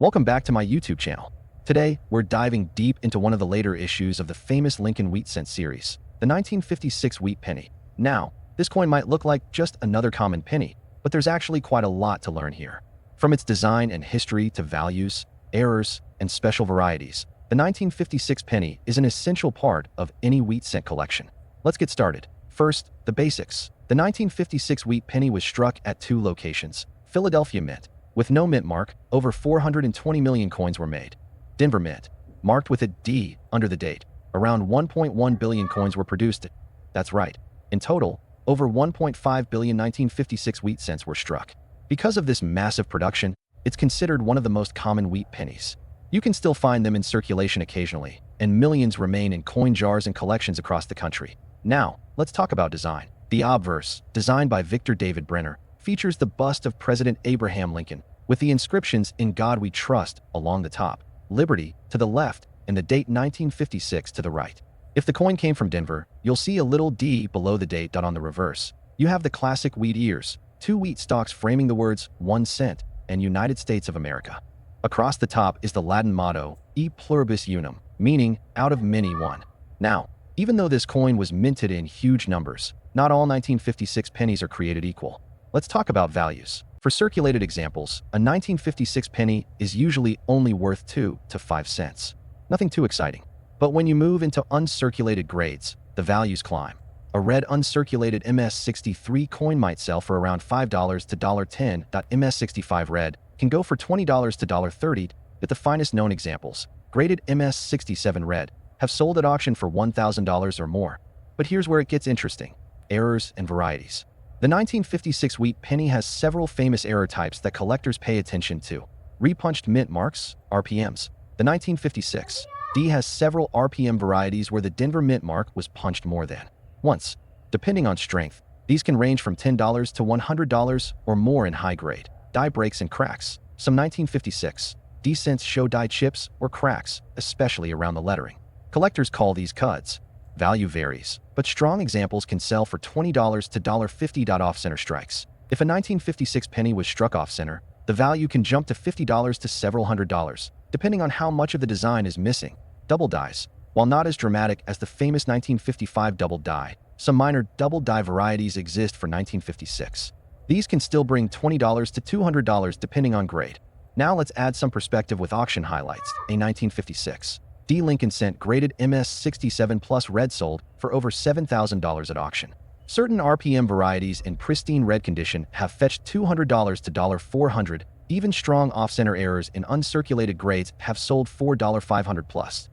Welcome back to my YouTube channel. Today, we're diving deep into one of the later issues of the famous Lincoln Wheat Cent series, the 1956 Wheat Penny. Now, this coin might look like just another common penny, but there's actually quite a lot to learn here. From its design and history to values, errors, and special varieties, the 1956 penny is an essential part of any wheat cent collection. Let's get started. First, the basics. The 1956 wheat penny was struck at two locations: Philadelphia Mint, with no mint mark, over 420 million coins were made. Denver Mint, marked with a D under the date, around 1.1 billion coins were produced. That's right. In total, over 1.5 billion 1956 wheat cents were struck. Because of this massive production, it's considered one of the most common wheat pennies. You can still find them in circulation occasionally, and millions remain in coin jars and collections across the country. Now, let's talk about design. The obverse, designed by Victor David Brenner, features the bust of President Abraham Lincoln, with the inscriptions "In God We Trust" along the top, "Liberty" to the left, and the date 1956 to the right. If the coin came from Denver, you'll see a little D below the date. On the reverse, you have the classic wheat ears, two wheat stalks framing the words 1 cent and United States of America. Across the top is the Latin motto, E pluribus unum, meaning out of many one. Now, even though this coin was minted in huge numbers, not all 1956 pennies are created equal. Let's talk about values. For circulated examples, a 1956 penny is usually only worth 2 to 5 cents. Nothing too exciting. But when you move into uncirculated grades, the values climb. A red uncirculated MS-63 coin might sell for around $5 to $10. MS-65 red can go for $20 to $30, but the finest known examples, graded MS-67 red, have sold at auction for $1,000 or more. But here's where it gets interesting: errors and varieties. The 1956 wheat penny has several famous error types that collectors pay attention to. Repunched mint marks, RPMs. The 1956 D has several RPM varieties where the Denver mint mark was punched more than once. Depending on strength, these can range from $10 to $100 or more in high grade. Die breaks and cracks. Some 1956 D cents show die chips or cracks, especially around the lettering. Collectors call these cuds. Value varies, but strong examples can sell for $20 to $50. Off-center strikes. If a 1956 penny was struck off-center, the value can jump to $50 to several $100s, depending on how much of the design is missing. Double dies. While not as dramatic as the famous 1955 double die, some minor double die varieties exist for 1956. These can still bring $20 to $200 depending on grade. Now let's add some perspective with auction highlights. A 1956 D Lincoln Cent graded MS-67 plus red sold for over $7,000 at auction. Certain RPM varieties in pristine red condition have fetched $200 to $400. Even strong off-center errors in uncirculated grades have sold $500 plus.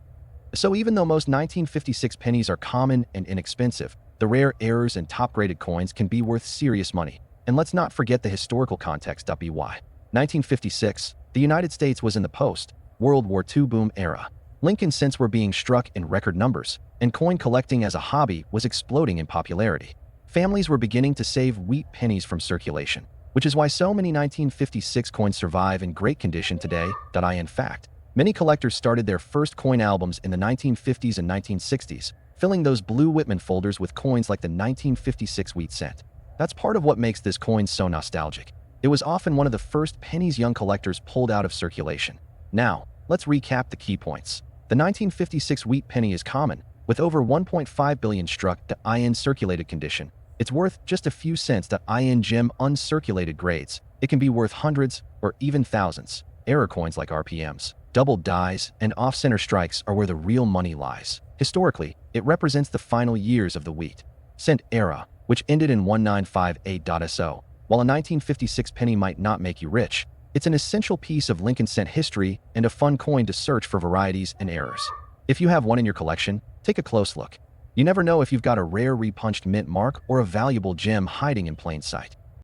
So even though most 1956 pennies are common and inexpensive, the rare errors and top-graded coins can be worth serious money. And let's not forget the historical context. 1956, the United States was in the post-World War II boom era. Lincoln cents were being struck in record numbers, and coin collecting as a hobby was exploding in popularity. Families were beginning to save wheat pennies from circulation, which is why so many 1956 coins survive in great condition today. In fact, many collectors started their first coin albums in the 1950s and 1960s, filling those blue Whitman folders with coins like the 1956 wheat cent. That's part of what makes this coin so nostalgic. It was often one of the first pennies young collectors pulled out of circulation. Now, let's recap the key points. The 1956 wheat penny is common, with over 1.5 billion struck in circulated condition. It's worth just a few cents. In gem uncirculated grades, it can be worth hundreds or even thousands. Error coins like RPMs, double dies, and off-center strikes are where the real money lies. Historically, it represents the final years of the wheat cent era, which ended in 1958. While a 1956 penny might not make you rich, it's an essential piece of Lincoln cent history and a fun coin to search for varieties and errors. If you have one in your collection, take a close look. You never know if you've got a rare repunched mint mark or a valuable gem hiding in plain sight.